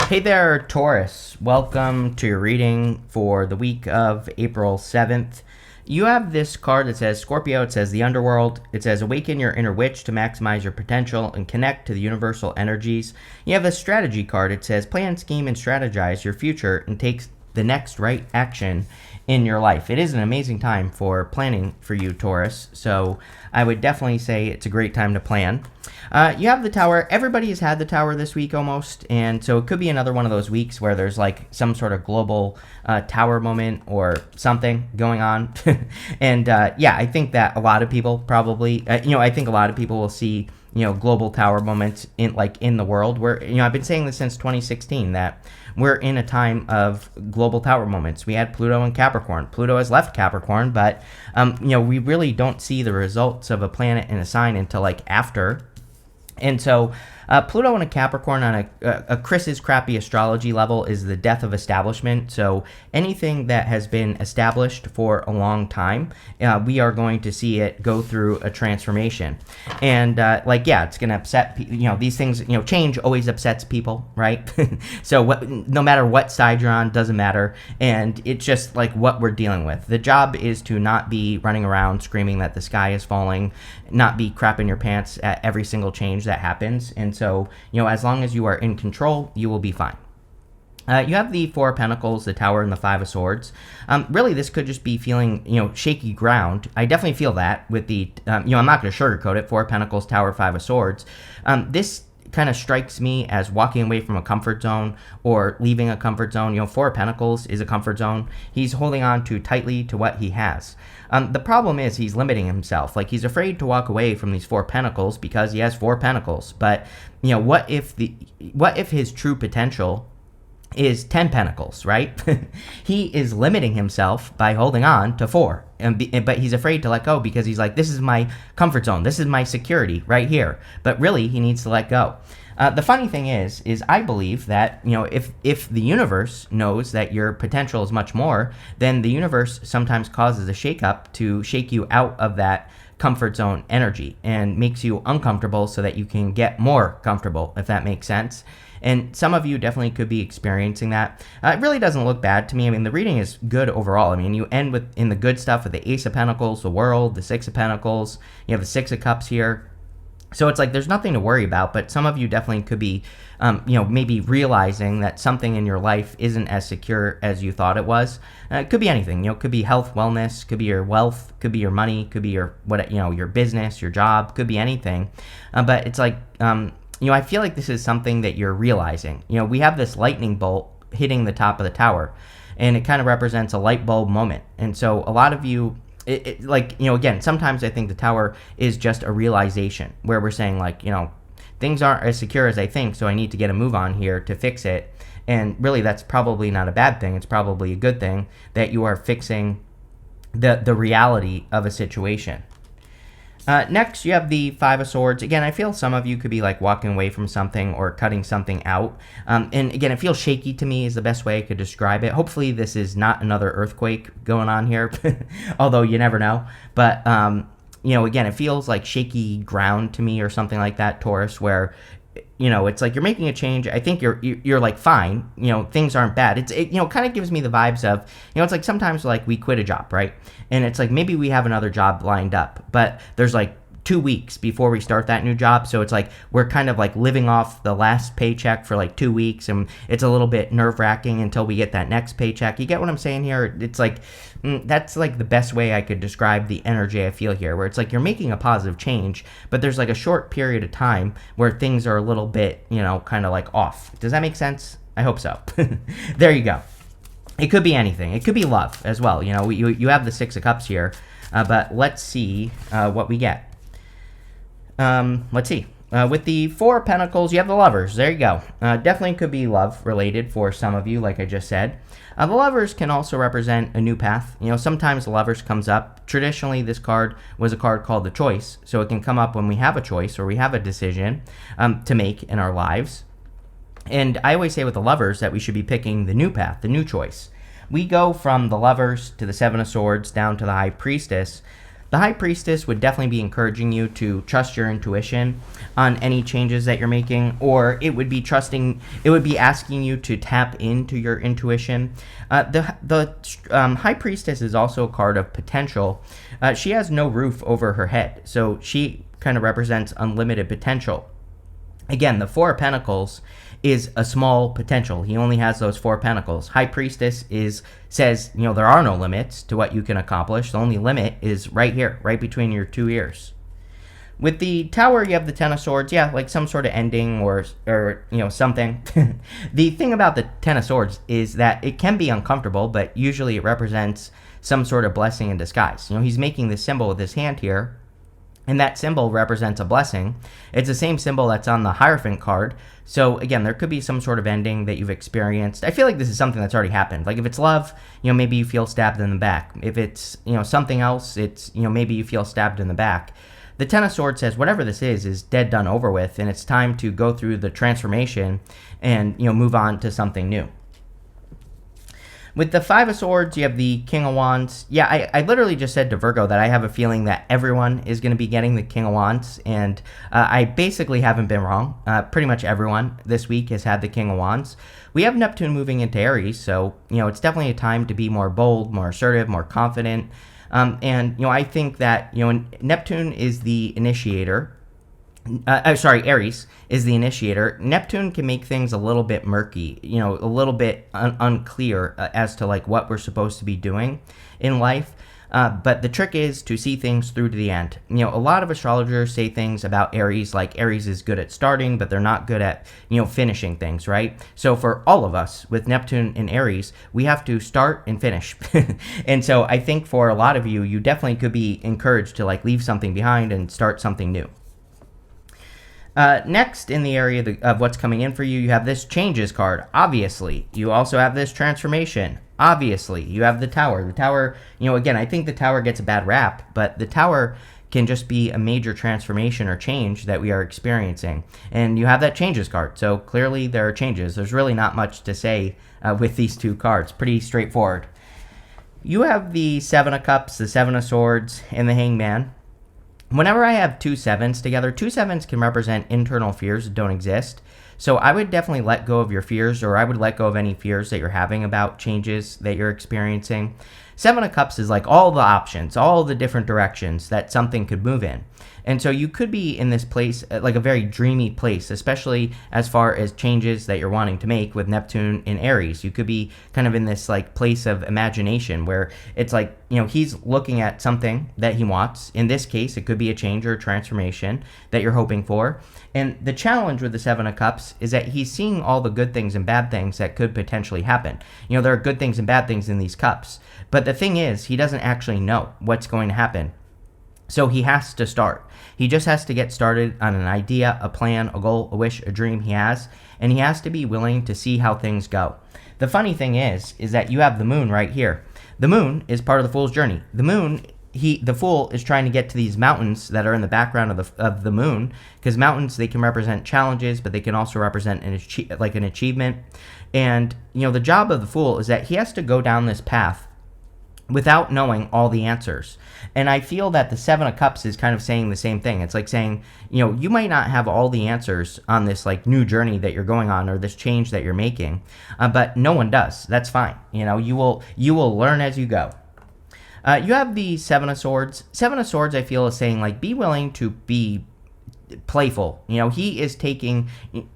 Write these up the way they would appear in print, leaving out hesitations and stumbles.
Hey there, Taurus. Welcome to your reading for the week of April 7th. You have this card that says Scorpio. It says the underworld. It says awaken your inner witch to maximize your potential and connect to the universal energies. You have a strategy card. It says plan, scheme, and strategize your future and take the next right action in your life. It is an amazing time for planning for you, Taurus. So I would definitely say it's a great time to plan. You have the tower. Everybody has had the tower this week almost, and so it could be another one of those weeks where there's like some sort of global tower moment or something going on. And yeah, I think that a lot of people probably, I think a lot of people will see, global tower moments in the world where, I've been saying this since 2016 that we're in a time of global tower moments. We had Pluto in Capricorn. Pluto has left Capricorn, but, we really don't see the results of a planet in a sign until like after. And so Pluto in a Capricorn on a Chris's crappy astrology level is the death of establishment. So anything that has been established for a long time, we are going to see it go through a transformation. And it's going to upset, these things, change always upsets people, right? So no matter what side you're on, doesn't matter. And it's just like what we're dealing with. The job is to not be running around screaming that the sky is falling, not be crapping your pants at every single change that happens. And so, as long as you are in control, you will be fine. You have the Four of Pentacles, the Tower, and the Five of Swords. Really, this could just be feeling, shaky ground. I definitely feel that with the, I'm not going to sugarcoat it, Four of Pentacles, Tower, Five of Swords. This kind of strikes me as walking away from a comfort zone or leaving a comfort zone. Four of Pentacles is a comfort zone. He's holding on too tightly to what he has. The problem is he's limiting himself. Like, he's afraid to walk away from these Four Pentacles because he has Four Pentacles. But, what if his true potential is 10 Pentacles, right? He is limiting himself by holding on to four. But he's afraid to let go because he's like, this is my comfort zone. This is my security right here. But really, he needs to let go. The funny thing is I believe that, if the universe knows that your potential is much more, then the universe sometimes causes a shakeup to shake you out of that comfort zone energy and makes you uncomfortable so that you can get more comfortable, if that makes sense. And some of you definitely could be experiencing that. It really doesn't look bad to me. I mean, the reading is good overall. I mean, you end in the good stuff with the Ace of Pentacles, the World, the Six of Pentacles. You have the Six of Cups here. So it's like there's nothing to worry about, but some of you definitely could be, maybe realizing that something in your life isn't as secure as you thought it was. It could be anything. It could be health, wellness, could be your wealth, could be your money, could be your your business, your job, could be anything. But it's like, I feel like this is something that you're realizing. We have this lightning bolt hitting the top of the tower, and it kind of represents a light bulb moment. And so a lot of you, again, sometimes I think the tower is just a realization where we're saying like, things aren't as secure as I think, so I need to get a move on here to fix it. And really, that's probably not a bad thing. It's probably a good thing that you are fixing the reality of a situation. Next, you have the Five of Swords. Again, I feel some of you could be like walking away from something or cutting something out. And again, it feels shaky to me is the best way I could describe it. Hopefully, this is not another earthquake going on here, although you never know. But, again, it feels like shaky ground to me or something like that, Taurus, where it's like you're making a change. I think you're like fine. Things aren't bad. It kind of gives me the vibes of, it's like sometimes like we quit a job, right? And it's like maybe we have another job lined up, but there's like 2 weeks before we start that new job. So it's like we're kind of like living off the last paycheck for like 2 weeks, and it's a little bit nerve-wracking until we get that next paycheck. You get what I'm saying here? It's like that's like the best way I could describe the energy I feel here, where it's like you're making a positive change, but there's like a short period of time where things are a little bit, kind of like off. Does that make sense? I hope so. There you go. It could be anything. It could be love as well. You have the Six of Cups here, but let's see what we get. Let's see. With the Four of Pentacles, you have the Lovers. There you go. Definitely could be love related for some of you, like I just said. The Lovers can also represent a new path. Sometimes the Lovers comes up. Traditionally, this card was a card called the Choice, so it can come up when we have a choice or we have a decision to make in our lives. And I always say with the Lovers that we should be picking the new path, the new choice. We go from the Lovers to the Seven of Swords down to the High Priestess. The High Priestess would definitely be encouraging you to trust your intuition on any changes that you're making, or it would be asking you to tap into your intuition. The High Priestess is also a card of potential. She has no roof over her head, so she kind of represents unlimited potential. Again, the Four of Pentacles is a small potential. He only has those 4 pentacles. High Priestess says, there are no limits to what you can accomplish. The only limit is right here, right between your 2 ears. With the Tower, you have the Ten of Swords. Yeah, like some sort of ending or something. The thing about the Ten of Swords is that it can be uncomfortable, but usually it represents some sort of blessing in disguise. He's making this symbol with his hand here, and that symbol represents a blessing. It's the same symbol that's on the Hierophant card. So again, there could be some sort of ending that you've experienced. I feel like this is something that's already happened. Like if it's love, maybe you feel stabbed in the back. If it's, something else, it's, maybe you feel stabbed in the back. The Ten of Swords says whatever this is dead, done, over with, and it's time to go through the transformation and, move on to something new. With the Five of Swords, you have the King of Wands. Yeah, I literally just said to Virgo that I have a feeling that everyone is going to be getting the King of Wands, and I basically haven't been wrong. Pretty much everyone this week has had the King of Wands. We have Neptune moving into Aries, so, it's definitely a time to be more bold, more assertive, more confident. And I think that, Neptune is the initiator. Aries is the initiator. Neptune can make things a little bit murky, a little bit unclear as to like what we're supposed to be doing in life. But the trick is to see things through to the end. A lot of astrologers say things about Aries, like Aries is good at starting, but they're not good at, finishing things, right? So for all of us with Neptune in Aries, we have to start and finish. And so I think for a lot of you, you definitely could be encouraged to like leave something behind and start something new. Next, in the area of what's coming in for you, you have this Changes card, obviously. You also have this Transformation, obviously. You have the Tower. The Tower, again, I think the Tower gets a bad rap, but the Tower can just be a major transformation or change that we are experiencing. And you have that Changes card, so clearly there are changes. There's really not much to say with these 2 cards. Pretty straightforward. You have the Seven of Cups, the Seven of Swords, and the Hangman. Whenever I have 2 sevens together, 2 sevens can represent internal fears that don't exist. So I would definitely let go of your fears, or I would let go of any fears that you're having about changes that you're experiencing. Seven of Cups is like all the options, all the different directions that something could move in. And so you could be in this place, like a very dreamy place, especially as far as changes that you're wanting to make with Neptune in Aries. You could be kind of in this like place of imagination where it's like, he's looking at something that he wants. In this case, it could be a change or a transformation that you're hoping for. And the challenge with the Seven of Cups is that he's seeing all the good things and bad things that could potentially happen. There are good things and bad things in these cups. But the thing is, he doesn't actually know what's going to happen. So he has to start. He just has to get started on an idea, a plan, a goal, a wish, a dream he has, and he has to be willing to see how things go. The funny thing is that you have the moon right here. The moon is part of the Fool's journey. The moon, the Fool is trying to get to these mountains that are in the background of the moon, because mountains, they can represent challenges, but they can also represent an achievement. And, the job of the Fool is that he has to go down this path without knowing all the answers. And I feel that the Seven of Cups is kind of saying the same thing. It's like saying, you might not have all the answers on this like new journey that you're going on or this change that you're making, but no one does. That's fine. You will learn as you go. You have the Seven of Swords. Seven of Swords, I feel, is saying like, be willing to be playful. He is taking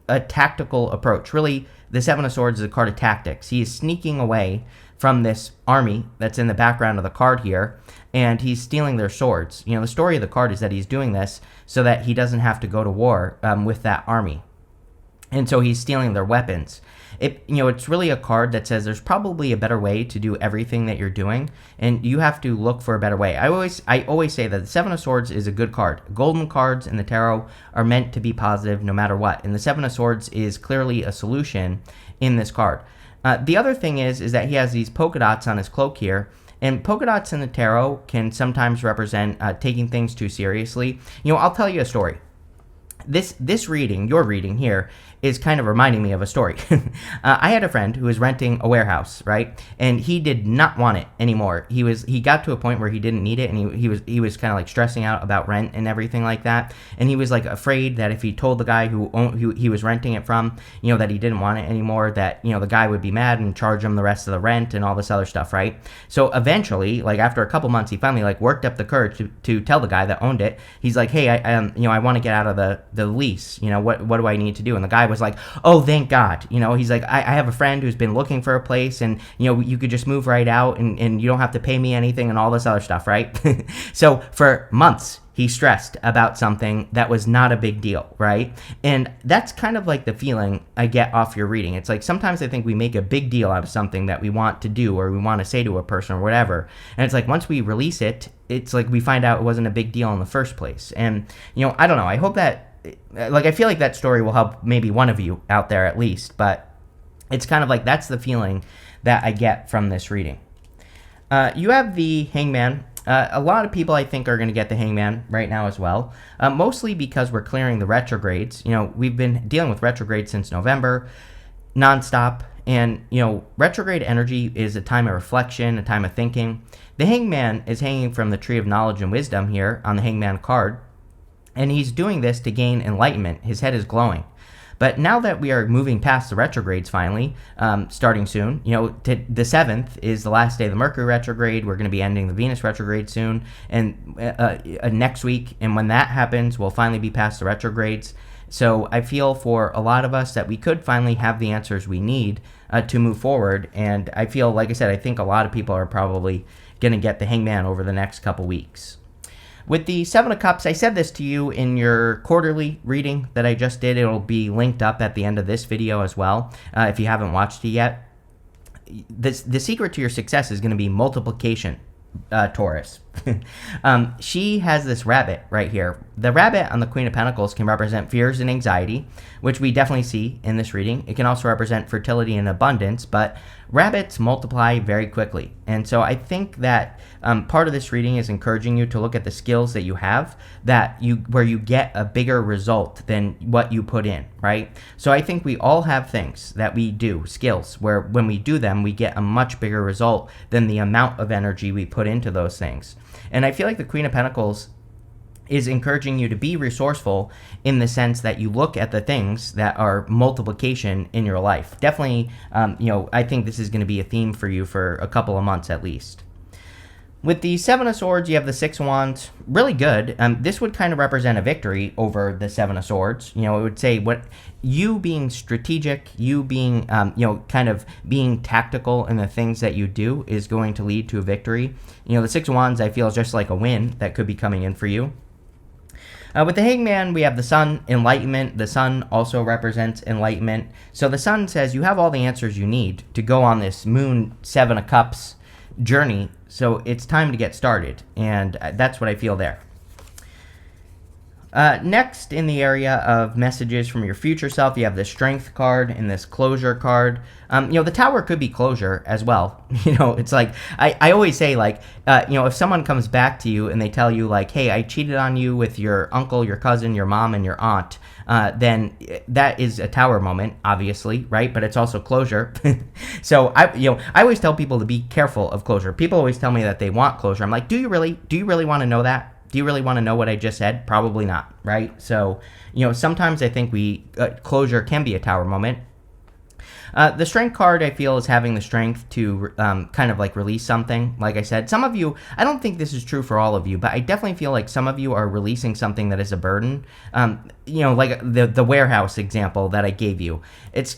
a tactical approach. Really, the Seven of Swords is a card of tactics. He is sneaking away from this army that's in the background of the card here, and he's stealing their swords. The story of the card is that he's doing this so that he doesn't have to go to war with that army. And so he's stealing their weapons. It's really a card that says there's probably a better way to do everything that you're doing, and you have to look for a better way. I always say that the Seven of Swords is a good card. Golden cards in the tarot are meant to be positive no matter what, and the Seven of Swords is clearly a solution in this card. The other thing is that he has these polka dots on his cloak here, and polka dots in the tarot can sometimes represent taking things too seriously. I'll tell you a story. This reading, your reading here, is kind of reminding me of a story. I had a friend who was renting a warehouse, right? And he did not want it anymore. He got to a point where he didn't need it, and he was kind of like stressing out about rent and everything like that. And he was like afraid that if he told the guy who he was renting it from, that he didn't want it anymore, that the guy would be mad and charge him the rest of the rent and all this other stuff, right? So eventually, like after a couple months, he finally like worked up the courage to tell the guy that owned it. He's like, hey, I want to get out of the lease. What do I need to do? And the guy was like, oh, thank God. He's like, I have a friend who's been looking for a place, and you could just move right out, and you don't have to pay me anything and all this other stuff, right? So for months, he stressed about something that was not a big deal, right? And that's kind of like the feeling I get off your reading. It's like sometimes I think we make a big deal out of something that we want to do or we want to say to a person or whatever. And it's like once we release it, it's like we find out it wasn't a big deal in the first place. And, I don't know. I hope that, like, I feel like that story will help maybe one of you out there at least. But it's kind of like that's the feeling that I get from this reading. You have the Hangman. A lot of people, I think, are going to get the Hangman right now as well, mostly because we're clearing the retrogrades. We've been dealing with retrogrades since November, nonstop, and, retrograde energy is a time of reflection, a time of thinking. The Hangman is hanging from the Tree of Knowledge and Wisdom here on the Hangman card, and he's doing this to gain enlightenment. His head is glowing. But now that we are moving past the retrogrades finally, starting soon, the 7th is the last day of the Mercury retrograde. We're going to be ending the Venus retrograde soon, and next week. And when that happens, we'll finally be past the retrogrades. So I feel for a lot of us that we could finally have the answers we need to move forward. And I feel, like I said, I think a lot of people are probably going to get the Hangman over the next couple weeks. With the Seven of Cups, I said this to you in your quarterly reading that I just did. It'll be linked up at the end of this video as well, if you haven't watched it yet. The secret to your success is going to be multiplication, Taurus. She has this rabbit right here. The rabbit on the Queen of Pentacles can represent fears and anxiety, which we definitely see in this reading. It can also represent fertility and abundance, but rabbits multiply very quickly. And so I think that part of this reading is encouraging you to look at the skills that you have where you get a bigger result than what you put in, right? So I think we all have things that we do, skills, where when we do them, we get a much bigger result than the amount of energy we put into those things. And I feel like the Queen of Pentacles is encouraging you to be resourceful in the sense that you look at the things that are multiplication in your life. Definitely, I think this is going to be a theme for you for a couple of months at least. With the Seven of Swords, you have the Six of Wands. Really good. This would kind of represent a victory over the Seven of Swords. It would say what you being strategic, you being, kind of being tactical in the things that you do is going to lead to a victory. The Six of Wands, I feel, is just like a win that could be coming in for you. With the Hangman, we have the Sun, enlightenment. The Sun also represents enlightenment. So the Sun says you have all the answers you need to go on this Moon Seven of Cups journey. So it's time to get started, and that's what I feel there. Next, in the area of messages from your future self, you have the Strength card and this Closure card. The Tower could be closure as well. It's like, I always say, like, if someone comes back to you and they tell you, like, hey, I cheated on you with your uncle, your cousin, your mom, and your aunt, then that is a Tower moment, obviously, right? But it's also closure. So I always tell people to be careful of closure. People always tell me that they want closure. I'm like, do you really want to know that? Do you really want to know what I just said? Probably not, right? So, sometimes I think closure can be a Tower moment. The Strength card, I feel, is having the strength to kind of like release something. Like I said, some of you, I don't think this is true for all of you, but I definitely feel like some of you are releasing something that is a burden. Like the warehouse example that I gave you. It's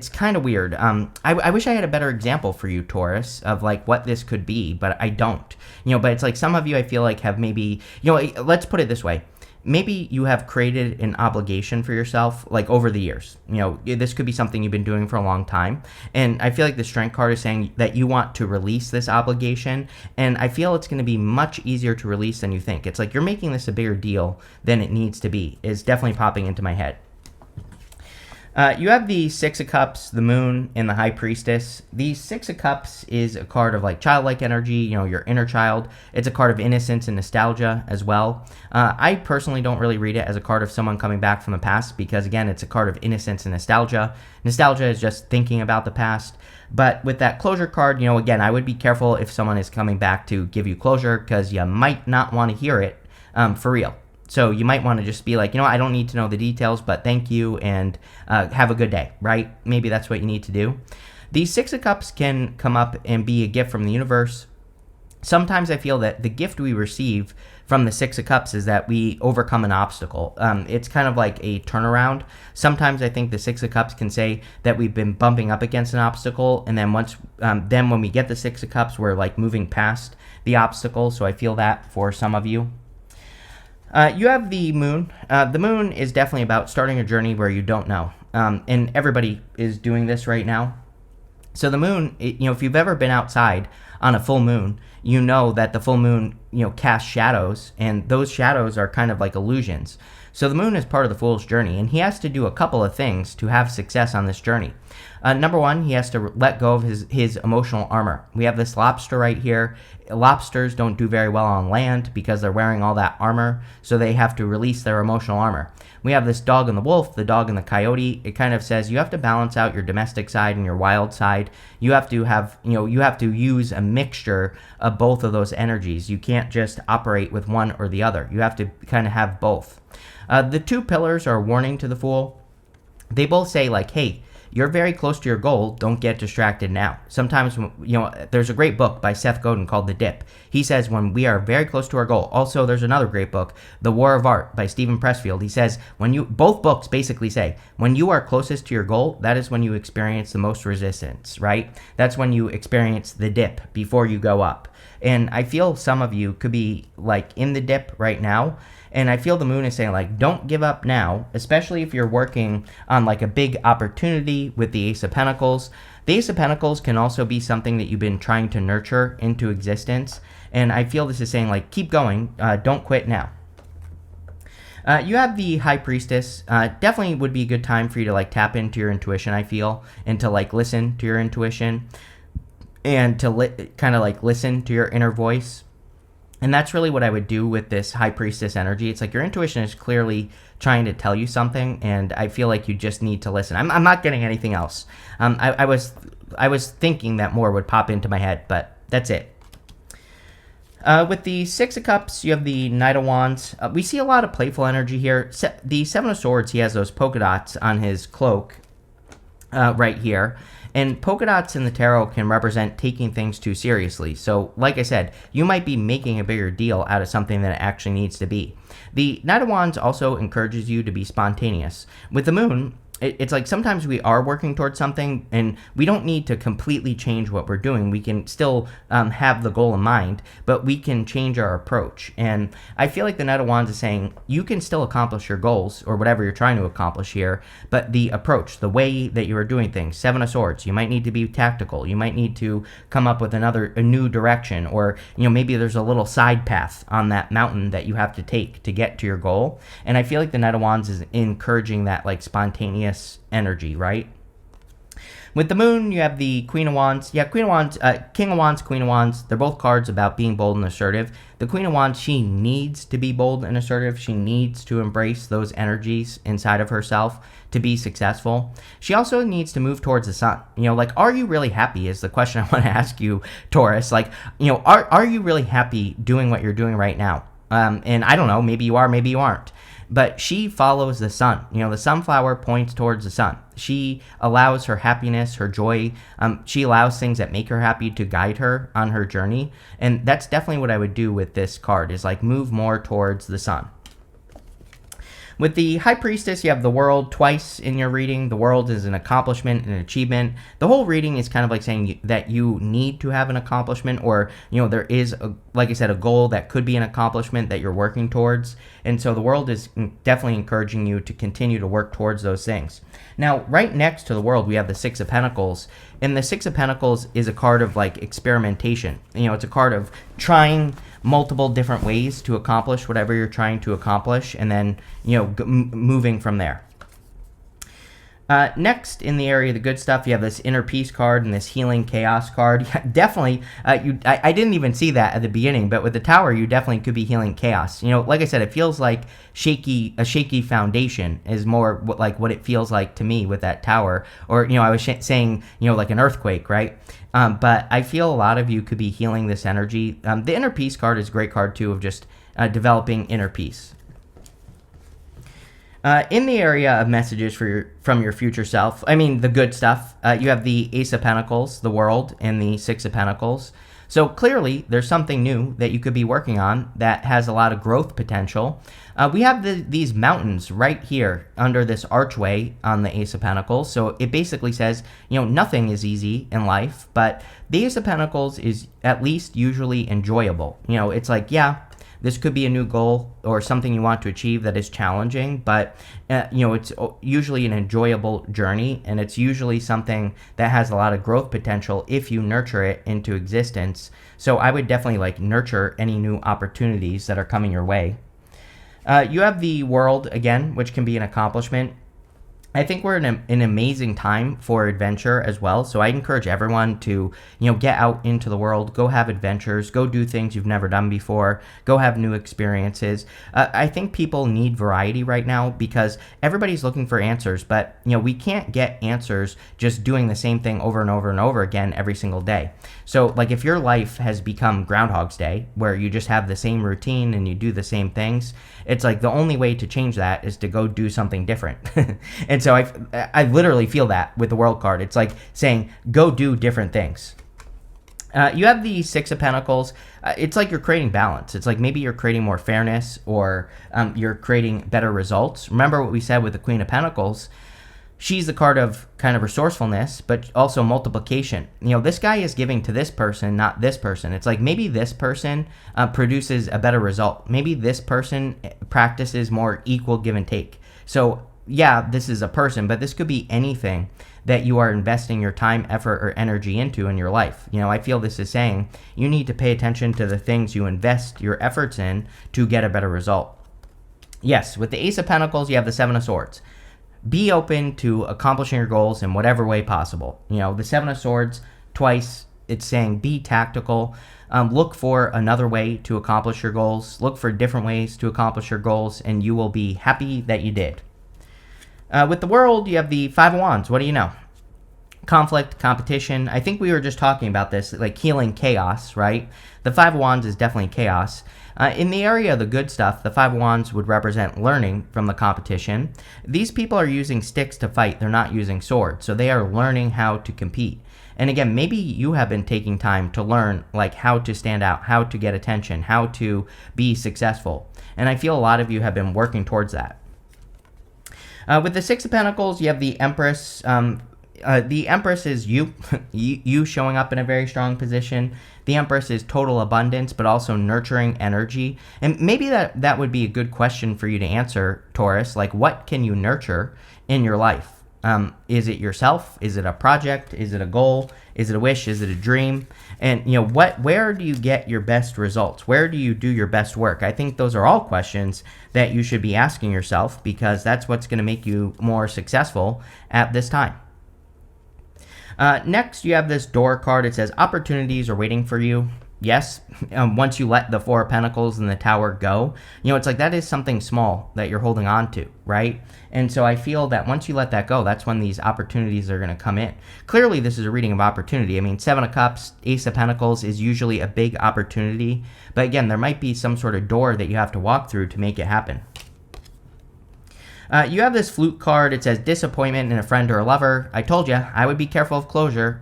kind of weird. I wish I had a better example for you, Taurus, of like what this could be, but I don't. But it's like some of you I feel like have maybe, let's put it this way. Maybe you have created an obligation for yourself, like over the years. This could be something you've been doing for a long time. And I feel like the Strength card is saying that you want to release this obligation. And I feel it's going to be much easier to release than you think. It's like you're making this a bigger deal than it needs to be. It's definitely popping into my head. You have the Six of Cups, the Moon, and the High Priestess. The Six of Cups is a card of like childlike energy, your inner child. It's a card of innocence and nostalgia as well. I personally don't really read it as a card of someone coming back from the past because, again, it's a card of innocence and nostalgia. Nostalgia is just thinking about the past. But with that closure card, again, I would be careful if someone is coming back to give you closure because you might not want to hear it for real. So you might want to just be like, I don't need to know the details, but thank you and have a good day, right? Maybe that's what you need to do. The Six of Cups can come up and be a gift from the universe. Sometimes I feel that the gift we receive from the Six of Cups is that we overcome an obstacle. It's kind of like a turnaround. Sometimes I think the Six of Cups can say that we've been bumping up against an obstacle, and then then when we get the Six of Cups, we're like moving past the obstacle. So I feel that for some of you. You have the Moon. The Moon is definitely about starting a journey where you don't know. And everybody is doing this right now. So the Moon, if you've ever been outside on a full moon, you know that the full moon, casts shadows, and those shadows are kind of like illusions. So the Moon is part of the Fool's journey, and he has to do a couple of things to have success on this journey. Number one, he has to let go of his emotional armor. We have this lobster right here. Lobsters don't do very well on land because they're wearing all that armor, so they have to release their emotional armor. We have this dog and the wolf, the dog and the coyote. It kind of says you have to balance out your domestic side and your wild side. You have to have, you have to use a mixture of both of those energies. You can't just operate with one or the other. You have to kind of have both. The two pillars are a warning to the Fool. They both say like, hey, you're very close to your goal. Don't get distracted now. Sometimes, there's a great book by Seth Godin called The Dip. He says when we are very close to our goal. Also, there's another great book, The War of Art by Stephen Pressfield. He says both books basically say when you are closest to your goal, that is when you experience the most resistance, right? That's when you experience the dip before you go up. And I feel some of you could be like in the dip right now. And I feel the Moon is saying, like, don't give up now, especially if you're working on, like, a big opportunity with the Ace of Pentacles. The Ace of Pentacles can also be something that you've been trying to nurture into existence. And I feel this is saying, like, keep going. Don't quit now. You have the High Priestess. Definitely would be a good time for you to, like, tap into your intuition, I feel, and to, like, listen to your intuition and to kind of, like, listen to your inner voice. And that's really what I would do with this High Priestess energy. It's like your intuition is clearly trying to tell you something, and I feel like you just need to listen. I'm not getting anything else. I was thinking that more would pop into my head, but that's it. With the Six of Cups, you have the Knight of Wands. We see a lot of playful energy here. The Seven of Swords, he has those polka dots on his cloak right here. And polka dots in the tarot can represent taking things too seriously. So, like I said, you might be making a bigger deal out of something than it actually needs to be. The Knight of Wands also encourages you to be spontaneous. With the Moon, it's like sometimes we are working towards something and we don't need to completely change what we're doing. We can still have the goal in mind, but we can change our approach. And I feel like the Knight of Wands is saying you can still accomplish your goals or whatever you're trying to accomplish here, but the approach, the way that you are doing things, Seven of Swords, you might need to be tactical. You might need to come up with a new direction, or maybe there's a little side path on that mountain that you have to take to get to your goal. And I feel like the Knight of Wands is encouraging that like spontaneous energy, right? With the Moon, you have the Queen of Wands. Yeah, Queen of Wands, King of Wands, Queen of Wands. They're both cards about being bold and assertive. The Queen of Wands, she needs to be bold and assertive. She needs to embrace those energies inside of herself to be successful. She also needs to move towards the sun. Like, are you really happy is the question I want to ask you, Taurus. Like, are you really happy doing what you're doing right now? And I don't know, maybe you are, maybe you aren't. But she follows the sun. The sunflower points towards the sun. She allows her happiness, her joy. She allows things that make her happy to guide her on her journey. And that's definitely what I would do with this card, is like move more towards the sun. With the High Priestess, you have the World twice in your reading. The World is an accomplishment, an achievement. The whole reading is kind of like saying that you need to have an accomplishment, or, there is, like I said, a goal that could be an accomplishment that you're working towards. And so the World is definitely encouraging you to continue to work towards those things. Now, right next to the World, we have the Six of Pentacles. And the Six of Pentacles is a card of like experimentation. It's a card of trying multiple different ways to accomplish whatever you're trying to accomplish, and then moving from there. Next, in the area of the good stuff, you have this inner peace card and this healing chaos card. Yeah, definitely, I didn't even see that at the beginning, but with the tower, you definitely could be healing chaos. Like I said, it feels like a shaky foundation is more like what it feels like to me with that tower. Or, I was saying, like an earthquake, right? But I feel a lot of you could be healing this energy. The inner peace card is a great card, too, of just developing inner peace. In the area of messages from your future self, the good stuff, you have the Ace of Pentacles, the World, and the Six of Pentacles. So clearly, there's something new that you could be working on that has a lot of growth potential. We have these mountains right here under this archway on the Ace of Pentacles. So it basically says, nothing is easy in life, but the Ace of Pentacles is at least usually enjoyable. It's like, yeah, this could be a new goal or something you want to achieve that is challenging, but it's usually an enjoyable journey, and it's usually something that has a lot of growth potential if you nurture it into existence. So I would definitely nurture any new opportunities that are coming your way. You have the World again, which can be an accomplishment. I think we're in an amazing time for adventure as well. So I encourage everyone to, get out into the world, go have adventures, go do things you've never done before, go have new experiences. I think people need variety right now because everybody's looking for answers, but, we can't get answers just doing the same thing over and over and over again every single day. So if your life has become Groundhog's Day, where you just have the same routine and you do the same things, it's the only way to change that is to go do something different. And so I literally feel that with the World card. It's like saying, go do different things. You have the Six of Pentacles. It's like you're creating balance. It's like maybe you're creating more fairness or you're creating better results. Remember what we said with the Queen of Pentacles. She's the card of kind of resourcefulness, but also multiplication. This guy is giving to this person, not this person. It's like maybe this person produces a better result. Maybe this person practices more equal give and take. So yeah, this is a person, but this could be anything that you are investing your time, effort, or energy into in your life. I feel this is saying you need to pay attention to the things you invest your efforts in to get a better result. Yes, with the Ace of Pentacles, you have the Seven of Swords. Be open to accomplishing your goals in whatever way possible. The Seven of Swords, twice, it's saying be tactical. Look for another way to accomplish your goals. Look for different ways to accomplish your goals, and you will be happy that you did. With the World, you have the Five of Wands. What do you know? Conflict, competition. I think we were just talking about this, healing chaos, right? The Five of Wands is definitely chaos. In the area of the good stuff, the Five of Wands would represent learning from the competition. These people are using sticks to fight. They're not using swords. So they are learning how to compete. And again, maybe you have been taking time to learn how to stand out, how to get attention, how to be successful. And I feel a lot of you have been working towards that. With the Six of Pentacles, you have the Empress. The Empress is you, you showing up in a very strong position. The Empress is total abundance, but also nurturing energy. And maybe that would be a good question for you to answer, Taurus. What can you nurture in your life? Is it yourself? Is it a project? Is it a goal? Is it a wish? Is it a dream? And, where do you get your best results? Where do you do your best work? I think those are all questions that you should be asking yourself because that's what's going to make you more successful at this time. Next, you have this Door card. It says opportunities are waiting for you. Yes, once you let the Four of Pentacles and the Tower go, it's that is something small that you're holding on to, right? And so I feel that once you let that go, that's when these opportunities are going to come in. Clearly, this is a reading of opportunity. Seven of Cups, Ace of Pentacles is usually a big opportunity. But again, there might be some sort of door that you have to walk through to make it happen. You have this Flute card. It says disappointment in a friend or a lover. I told you, I would be careful of closure.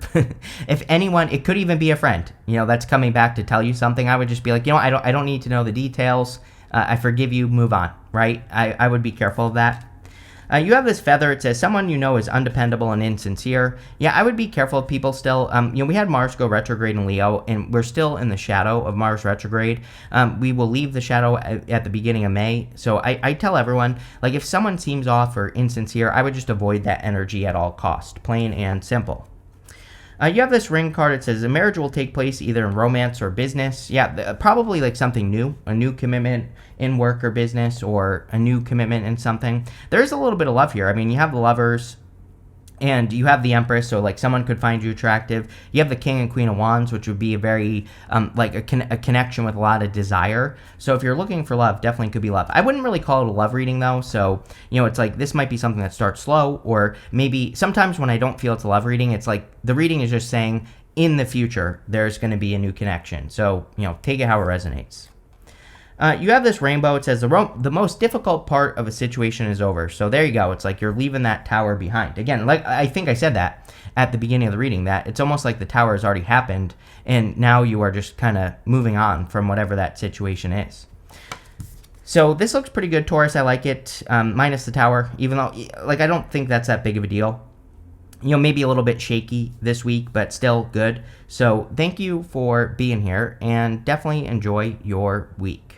If anyone, it could even be a friend, that's coming back to tell you something. I would just be like, I don't need to know the details. I forgive you, move on, right? I would be careful of that. You have this Feather. It says someone you know is undependable and insincere. Yeah, I would be careful of people still. We had Mars go retrograde in Leo, and we're still in the shadow of Mars retrograde. We will leave the shadow at the beginning of May. So I tell everyone, if someone seems off or insincere, I would just avoid that energy at all cost, plain and simple. You have this Ring card. It says a marriage will take place either in romance or business. Yeah, probably something new, a new commitment in work or business, or a new commitment in something. There's a little bit of love here. You have the Lovers, And you have the Empress, so like someone could find you attractive. You have the King and Queen of Wands, which would be a very like a connection with a lot of desire. So if you're looking for love, definitely could be love. I wouldn't really call it a love reading though. So it's like this might be something that starts slow, or maybe sometimes when I don't feel it's a love reading, it's like the reading is just saying in the future there's going to be a new connection. So take it how it resonates. You have this rainbow. It says the most difficult part of a situation is over. So there you go. It's like you're leaving that tower behind. Again, like I think I said that at the beginning of the reading, that it's almost like the tower has already happened, and now you are just kind of moving on from whatever that situation is. So this looks pretty good, Taurus. I like it, minus the tower, even though like I don't think that's that big of a deal. Maybe a little bit shaky this week, but still good. So thank you for being here, and definitely enjoy your week.